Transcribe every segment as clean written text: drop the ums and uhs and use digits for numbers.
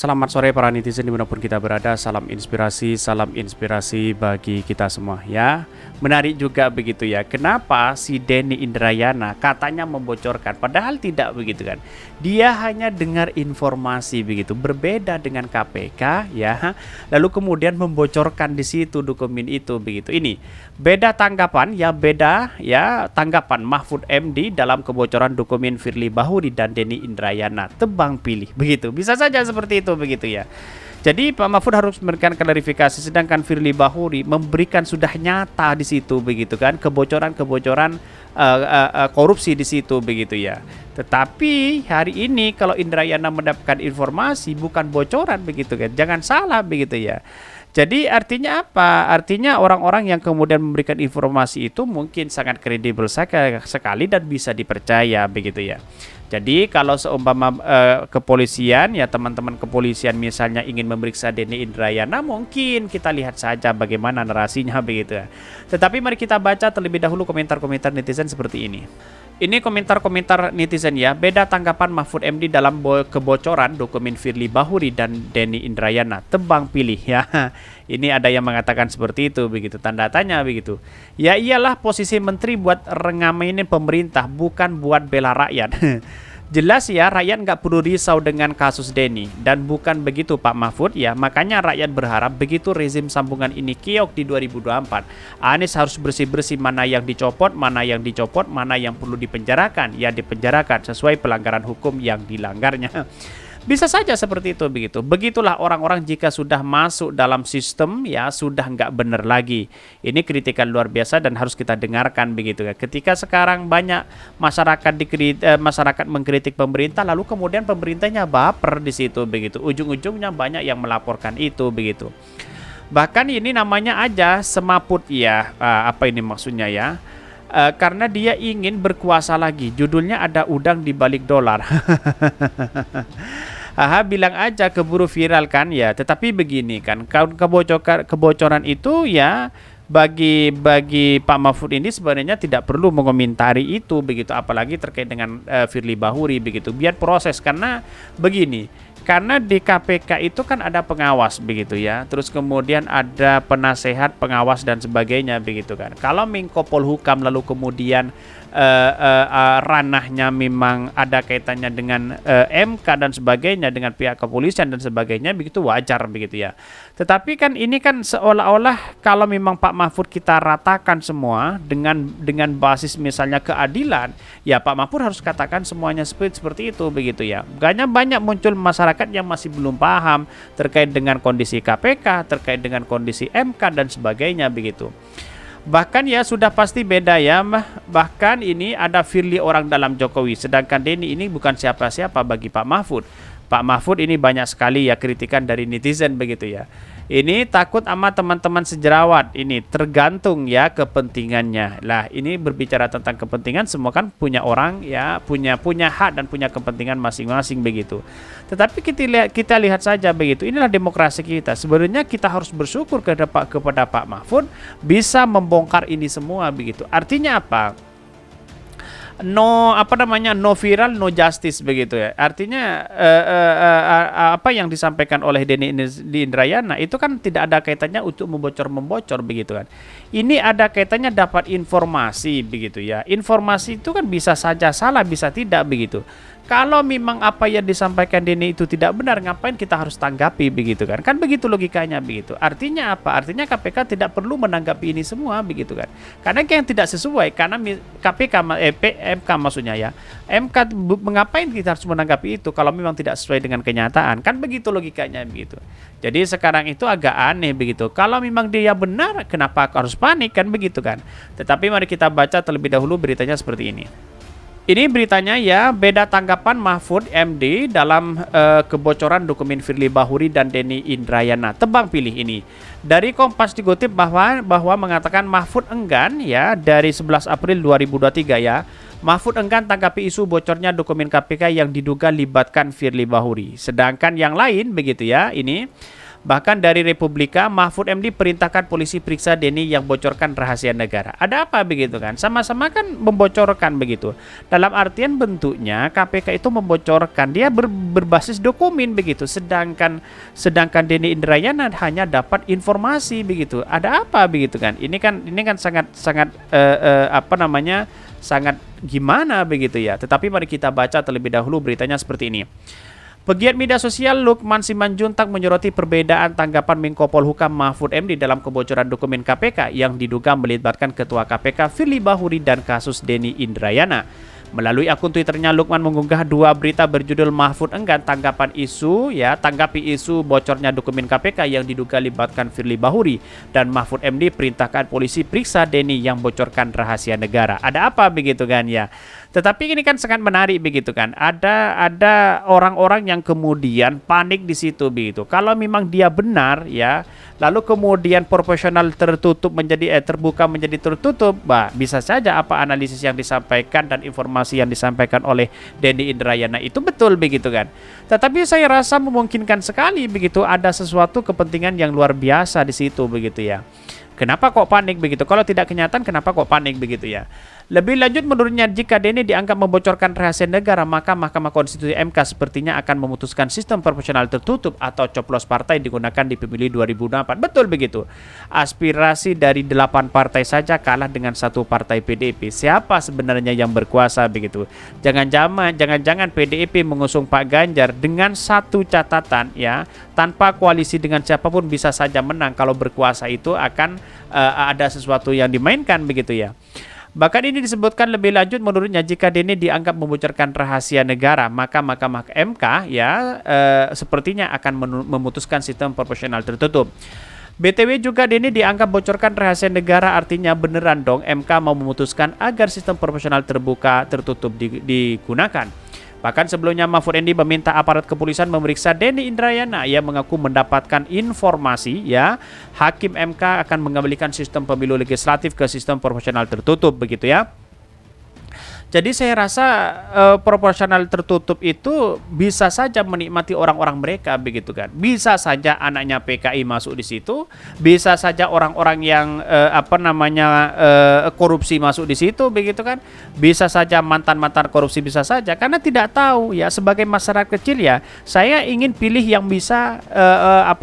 Selamat sore para netizen dimanapun kita berada. Salam inspirasi bagi kita semua ya. Menarik juga begitu ya. Kenapa si Denny Indrayana katanya membocorkan, padahal tidak begitu kan? Dia hanya dengar informasi begitu, berbeda dengan KPK ya. Lalu kemudian membocorkan di situ dokumen itu begitu. Ini beda tanggapan ya tanggapan Mahfud MD dalam kebocoran dokumen Firly Bahuri dan Denny Indrayana. Tebang pilih begitu. Bisa saja seperti itu begitu ya. Jadi Pak Mahfud harus memberikan klarifikasi, sedangkan Firly Bahuri memberikan sudah nyata di situ begitu kan, kebocoran korupsi di situ begitu ya. Tetapi hari ini kalau Indrayana mendapatkan informasi bukan bocoran begitu kan, jangan salah begitu ya. Jadi artinya apa? Artinya orang-orang yang kemudian memberikan informasi itu mungkin sangat kredibel sekali dan bisa dipercaya begitu ya. Jadi kalau seumpama kepolisian ya, teman-teman kepolisian misalnya ingin memeriksa Denny Indrayana, mungkin kita lihat saja bagaimana narasinya begitu ya. Tetapi mari kita baca terlebih dahulu komentar-komentar netizen seperti ini. Ini komentar-komentar netizen ya. Beda tanggapan Mahfud MD dalam kebocoran dokumen Firly Bahuri dan Denny Indrayana. Tebang pilih ya. Ini ada yang mengatakan seperti itu begitu. Tanda tanya begitu. Ya iyalah, posisi menteri buat rengamainin pemerintah, bukan buat bela rakyat. Jelas ya, rakyat nggak perlu risau dengan kasus Denny. Dan bukan begitu Pak Mahfud ya. Makanya rakyat berharap begitu rezim sambungan ini kiok di 2024, Anies harus bersih-bersih mana yang dicopot, mana yang perlu dipenjarakan. Ya dipenjarakan sesuai pelanggaran hukum yang dilanggarnya. Bisa saja seperti itu begitu. Begitulah orang-orang jika sudah masuk dalam sistem ya sudah nggak benar lagi. Ini kritikan luar biasa dan harus kita dengarkan begitu ya. Ketika sekarang banyak masyarakat mengkritik pemerintah, lalu kemudian pemerintahnya baper di situ begitu. Ujung-ujungnya banyak yang melaporkan itu begitu. Bahkan ini namanya aja semaput ya. Apa ini maksudnya ya? Karena dia ingin berkuasa lagi. Judulnya ada udang di balik dolar. Bilang aja keburu viral kan ya. Tetapi begini kan, kebocoran itu ya bagi Pak Mahfud ini sebenarnya tidak perlu mengomentari itu begitu, apalagi terkait dengan Firly Bahuri begitu. Biar proses, karena begini. Karena di KPK itu kan ada pengawas begitu ya. Terus kemudian ada penasehat, pengawas dan sebagainya begitu kan. Kalau Menko Polhukam lalu kemudian ranahnya memang ada kaitannya dengan MK dan sebagainya, dengan pihak kepolisian dan sebagainya, begitu wajar begitu ya. Tetapi kan ini kan seolah-olah kalau memang Pak Mahfud kita ratakan semua dengan basis misalnya keadilan, ya Pak Mahfud harus katakan semuanya seperti itu begitu ya. Banyak muncul masyarakat yang masih belum paham terkait dengan kondisi KPK, terkait dengan kondisi MK dan sebagainya begitu. Bahkan ya sudah pasti beda ya. Bahkan ini ada Firly orang dalam Jokowi, sedangkan Denny ini bukan siapa-siapa bagi Pak Mahfud. Pak Mahfud ini banyak sekali ya kritikan dari netizen begitu ya. Ini takut sama teman-teman sejawat, ini tergantung ya kepentingannya. Lah ini berbicara tentang kepentingan, semua kan punya orang ya, punya hak dan punya kepentingan masing-masing begitu. Tetapi kita lihat saja begitu. Inilah demokrasi kita. Sebenarnya kita harus bersyukur kepada Pak Mahfud bisa membongkar ini semua begitu. Artinya apa? No viral, no justice begitu ya. Artinya apa yang disampaikan oleh Denny Indrayana itu kan tidak ada kaitannya untuk membocor begitu kan. Ini ada kaitannya dapat informasi begitu ya. Informasi itu kan bisa saja salah, bisa tidak begitu. Kalau memang apa yang disampaikan Denny itu tidak benar, ngapain kita harus tanggapi begitu kan? Kan begitu logikanya begitu. Artinya apa? Artinya KPK tidak perlu menanggapi ini semua begitu kan? Karena yang tidak sesuai, karena MK maksudnya ya. MK mengapain kita harus menanggapi itu kalau memang tidak sesuai dengan kenyataan? Kan begitu logikanya begitu. Jadi sekarang itu agak aneh begitu. Kalau memang dia benar, kenapa harus panik kan begitu kan? Tetapi mari kita baca terlebih dahulu beritanya seperti ini. Ini beritanya ya, beda tanggapan Mahfud MD dalam kebocoran dokumen Firly Bahuri dan Denny Indrayana. Tebang pilih ini. Dari Kompas dikutip bahwa mengatakan Mahfud enggan ya dari 11 April 2023 ya. Mahfud enggan tanggapi isu bocornya dokumen KPK yang diduga libatkan Firly Bahuri. Sedangkan yang lain begitu ya, ini Bahkan dari Republika, Mahfud MD perintahkan polisi periksa Denny yang bocorkan rahasia negara. Ada apa begitu kan? Sama-sama kan membocorkan begitu. Dalam artian bentuknya KPK itu membocorkan, dia berbasis dokumen begitu. Sedangkan Denny Indrayana hanya dapat informasi begitu. Ada apa begitu kan? Ini kan sangat sangat gimana begitu ya. Tetapi mari kita baca terlebih dahulu beritanya seperti ini. Pegiat media sosial Lukman Simanjuntak menyoroti perbedaan tanggapan Menko Polhukam Mahfud MD dalam kebocoran dokumen KPK yang diduga melibatkan Ketua KPK Firly Bahuri dan kasus Denny Indrayana. Melalui akun Twitternya, Lukman mengunggah dua berita berjudul Mahfud enggan tanggapi isu bocornya dokumen KPK yang diduga libatkan Firly Bahuri, dan Mahfud MD perintahkan polisi periksa Denny yang bocorkan rahasia negara. Ada apa begitu kan ya? Tetapi ini kan sangat menarik begitu kan. Ada orang-orang yang kemudian panik di situ begitu. Kalau memang dia benar ya, lalu kemudian proporsional terbuka menjadi tertutup, bisa saja apa analisis yang disampaikan dan informasi yang disampaikan oleh Denny Indrayana itu betul begitu kan. Tetapi saya rasa memungkinkan sekali begitu ada sesuatu kepentingan yang luar biasa di situ begitu ya. Kenapa kok panik begitu? Kalau tidak kenyataan, kenapa kok panik begitu ya? Lebih lanjut, menurutnya jika Denny dianggap membocorkan rahasia negara, maka Mahkamah Konstitusi MK sepertinya akan memutuskan sistem proporsional tertutup atau coblos partai digunakan di pemilu 2024. Betul begitu. Aspirasi dari 8 partai saja kalah dengan satu partai PDIP. Siapa sebenarnya yang berkuasa begitu? Jangan-jangan PDIP mengusung Pak Ganjar dengan satu catatan ya, tanpa koalisi dengan siapapun bisa saja menang kalau berkuasa itu akan ada sesuatu yang dimainkan begitu ya. Bahkan ini disebutkan lebih lanjut, menurutnya jika Denny dianggap membocorkan rahasia negara, maka Mahkamah MK ya sepertinya akan memutuskan sistem proporsional tertutup. BTW juga Denny dianggap bocorkan rahasia negara, artinya beneran dong MK mau memutuskan agar sistem proporsional tertutup digunakan. Bahkan sebelumnya Mahfud MD meminta aparat kepolisian memeriksa Denny Indrayana yang mengaku mendapatkan informasi ya Hakim MK akan mengembalikan sistem pemilu legislatif ke sistem proporsional tertutup begitu ya. Jadi saya rasa proporsional tertutup itu bisa saja menikmati orang-orang mereka begitu kan. Bisa saja anaknya PKI masuk di situ, bisa saja orang-orang yang korupsi masuk di situ begitu kan. Bisa saja mantan-mantan korupsi, bisa saja, karena tidak tahu ya, sebagai masyarakat kecil ya, saya ingin pilih yang bisa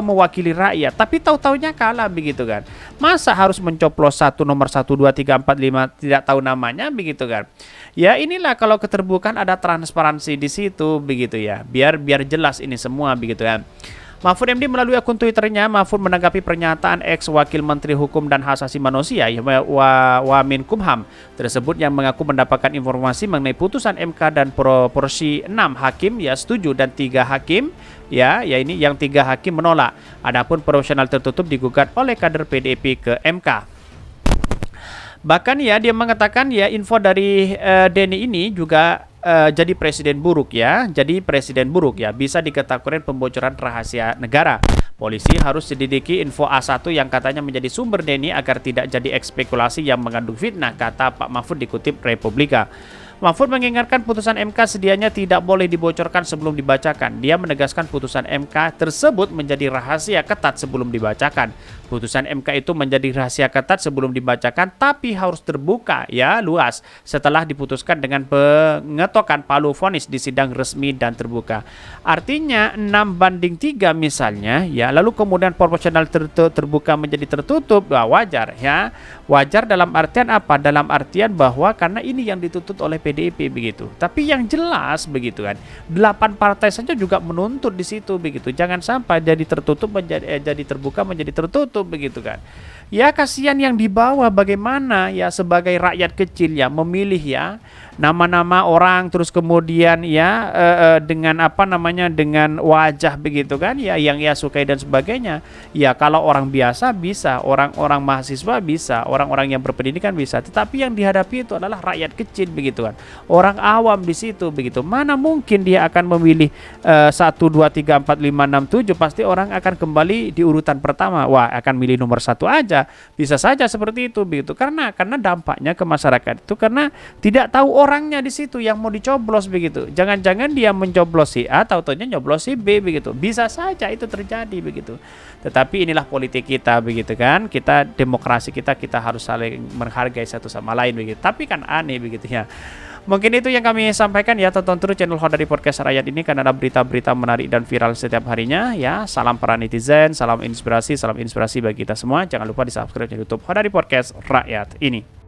mewakili rakyat, tapi tahu-taunya kalah begitu kan. Masa harus mencoblos nomor 1 2 3 4 5 tidak tahu namanya begitu kan. Ya inilah kalau keterbukaan, ada transparansi di situ begitu ya. Biar jelas ini semua begitu ya. Mahfud MD melalui akun Twitternya, Mahfud menanggapi pernyataan ex Wakil Menteri Hukum dan Hak Asasi Manusia Waminkumham tersebut yang mengaku mendapatkan informasi mengenai putusan MK dan proporsi 6 hakim ya setuju dan 3 hakim ya ini yang 3 hakim menolak. Adapun proporsional tertutup digugat oleh kader PDIP ke MK. Bahkan ya dia mengatakan ya info dari Denny ini juga jadi presiden buruk ya. Bisa dikategorikan pembocoran rahasia negara. Polisi harus selidiki info A1 yang katanya menjadi sumber Denny agar tidak jadi spekulasi yang mengandung fitnah, kata Pak Mahfud dikutip Republika. Mahfud mengingatkan putusan MK sedianya tidak boleh dibocorkan sebelum dibacakan. Dia menegaskan putusan MK tersebut menjadi rahasia ketat sebelum dibacakan. Putusan MK itu menjadi rahasia ketat sebelum dibacakan, tapi harus terbuka ya luas setelah diputuskan dengan pengetokan palu vonis di sidang resmi dan terbuka. Artinya 6-3 misalnya ya, lalu kemudian proporsional terbuka menjadi tertutup, wajar ya. Wajar dalam artian apa? Dalam artian bahwa karena ini yang dituntut oleh PDIP begitu. Tapi yang jelas begitu kan, 8 partai saja juga menuntut di situ begitu. Jangan sampai jadi tertutup jadi terbuka menjadi tertutup begitu kan. Ya kasihan yang di bawah, bagaimana ya sebagai rakyat kecil ya memilih ya nama-nama orang, terus kemudian ya dengan dengan wajah begitu kan ya yang ia sukai dan sebagainya. Ya kalau orang biasa bisa, orang-orang mahasiswa bisa, orang-orang yang berpendidikan bisa, tetapi yang dihadapi itu adalah rakyat kecil begitu kan. Orang awam di situ begitu. Mana mungkin dia akan memilih 1 2 3 4 5 6 7, pasti orang akan kembali di urutan pertama. Wah, akan milih nomor 1 aja. Bisa saja seperti itu begitu. Karena dampaknya ke masyarakat itu karena tidak tahu orangnya di situ yang mau dicoblos begitu. Jangan-jangan dia mencoblos si A, tahu-tahunya nyoblos si B begitu. Bisa saja itu terjadi begitu. Tetapi inilah politik kita begitu kan. Kita demokrasi kita harus saling menghargai satu sama lain begitu. Tapi kan aneh begitu ya. Mungkin itu yang kami sampaikan ya. Tonton terus channel Hodari Podcast Rakyat ini karena ada berita-berita menarik dan viral setiap harinya ya. Salam para netizen, salam inspirasi bagi kita semua. Jangan lupa di subscribe channel YouTube Hodari Podcast Rakyat ini.